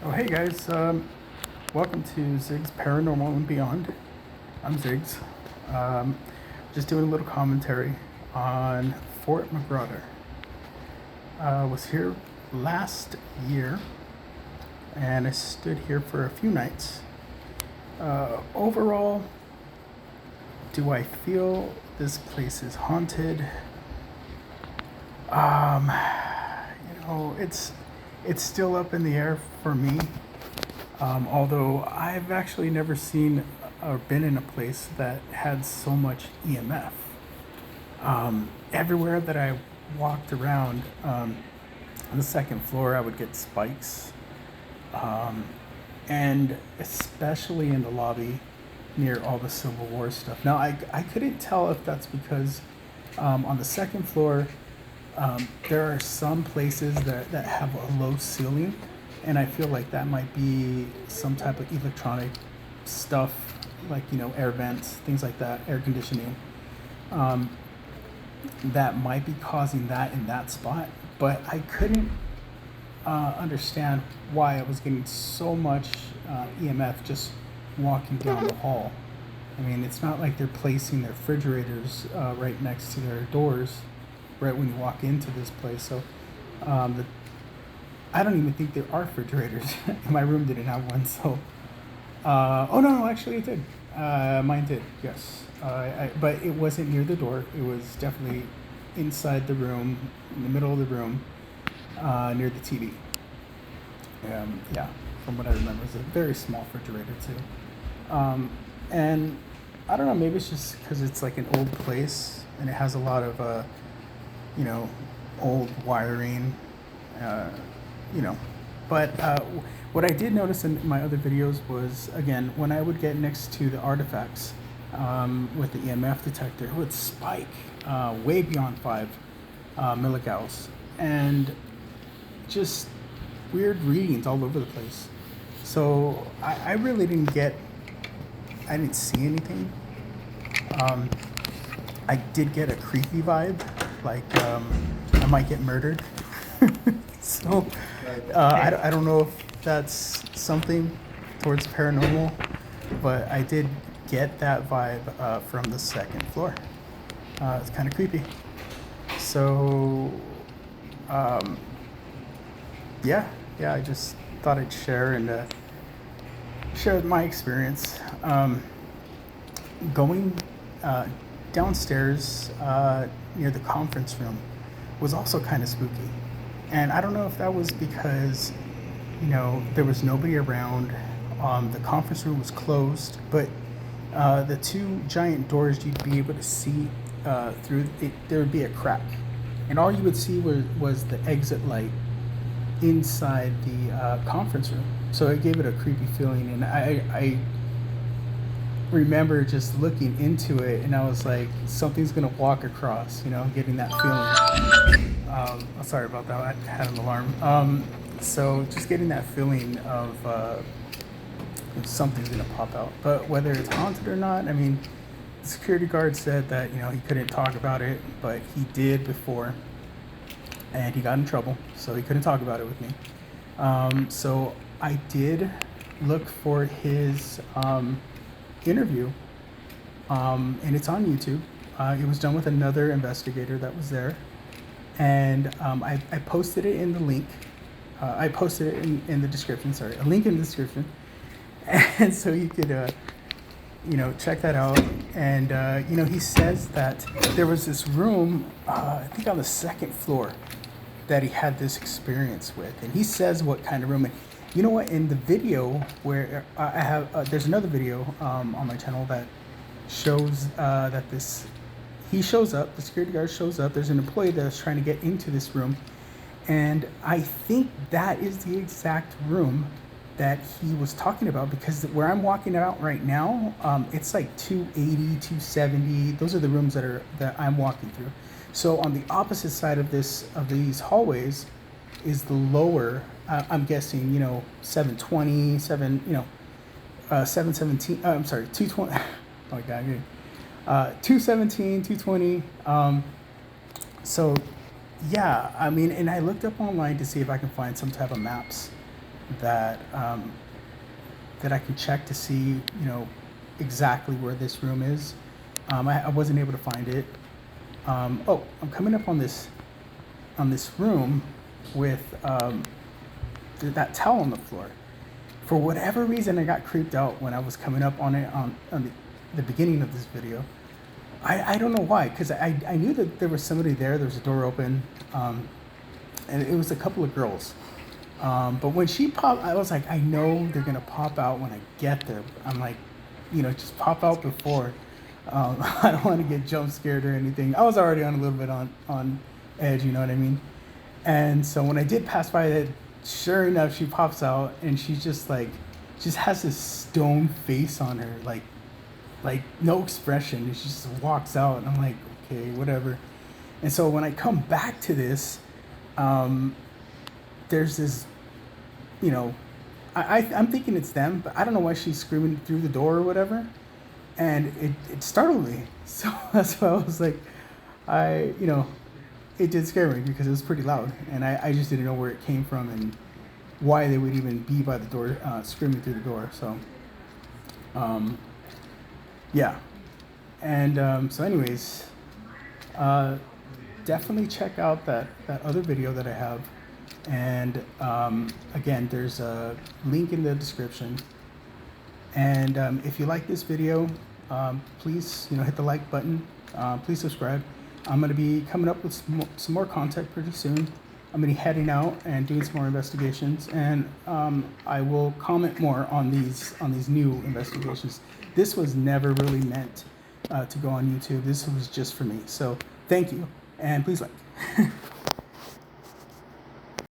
Oh, hey guys, welcome to ZIGGS Paranormal and Beyond. I'm ZIGGS. Um, just doing a little commentary on Fort Magruder. I was here last year and I stood here for a few nights. Overall, do I feel this place is haunted? It's still up in the air for me. Although I've actually never seen or been in a place that had so much EMF. Everywhere that I walked around, on the second floor, I would get spikes, and especially in the lobby near all the Civil War stuff. Now, I couldn't tell if that's because on the second floor, there are some places that have a low ceiling, and I feel like that might be some type of electronic stuff, like air vents, things like that, air conditioning. That might be causing that in that spot, but I couldn't understand why I was getting so much EMF just walking down the hall. I mean, it's not like they're placing their refrigerators right next to their doors, right when you walk into this place. So I don't even think there are refrigerators. My room didn't have one. So oh no, actually it did. Mine did, yes. But it wasn't near the door. It was definitely inside the room, in the middle of the room, near the TV. Yeah, from what I remember, it's a very small refrigerator too. And I don't know, maybe it's just because it's like an old place and it has a lot of old wiring, But what I did notice in my other videos was, again, when I would get next to the artifacts with the EMF detector, it would spike way beyond 5 milligauss, and just weird readings all over the place. So I really I didn't see anything. I did get a creepy vibe, like I might get murdered. So I don't know if that's something towards paranormal, but I did get that vibe from the second floor. It's kind of creepy. So yeah, I just thought I'd share my experience. Going downstairs near the conference room was also kind of spooky. And I don't know if that was because, there was nobody around. The conference room was closed, but the 2 giant doors you'd be able to see through it, there would be a crack. And all you would see was the exit light inside the conference room. So it gave it a creepy feeling. And I remember just looking into it, and I was like, something's gonna walk across, getting that feeling. Sorry about that, I had an alarm. So just getting that feeling of something's gonna pop out. But whether it's haunted or not, I mean, the security guard said that he couldn't talk about it, but he did before, and he got in trouble, so he couldn't talk about it with me. So I did look for his interview, and it's on YouTube. It was done with another investigator that was there, and I posted it in the link. I posted it in the description. Sorry, a link in the description, and so you could check that out. And he says that there was this room, I think on the second floor, that he had this experience with, and he says what kind of room. And you know what? In the video where I have, there's another video on my channel that shows that he shows up, the security guard shows up. There's an employee that's trying to get into this room, and I think that is the exact room that he was talking about, because where I'm walking out right now, it's like 280, 270. Those are the rooms that I'm walking through. So on the opposite side of these hallways is the lower. I'm guessing 720, 717. I'm sorry, 220. Oh my God, 217, 220. So yeah, I mean, and I looked up online to see if I can find some type of maps that that I can check to see, exactly where this room is. I wasn't able to find it. Oh, I'm coming up on this room with that towel on the floor. For whatever reason, I got creeped out when I was coming up on it on the beginning of this video. I don't know why, because I knew that there was somebody there. There was a door open, and it was a couple of girls. But when she popped, I was like, I know they're gonna pop out when I get there. I'm like, just pop out before. I don't want to get jump scared or anything. I was already on a little bit on edge, you know what I mean? And so when I did pass by that, sure enough, she pops out and she's just has this stone face on her, like no expression. And she just walks out, and I'm like, okay, whatever. And so when I come back to this, there's this, I'm thinking it's them, but I don't know why she's screaming through the door or whatever. And it startled me. So that's why I was like, it did scare me because it was pretty loud. And I just didn't know where it came from and why they would even be by the door, screaming through the door. So, yeah. And so anyways, definitely check out that other video that I have. And again, there's a link in the description. And if you like this video, please hit the like button. Please subscribe. I'm going to be coming up with some more content pretty soon. I'm going to be heading out and doing some more investigations, and I will comment more on these new investigations. This was never really meant to go on YouTube. This was just for me. So thank you, and please like.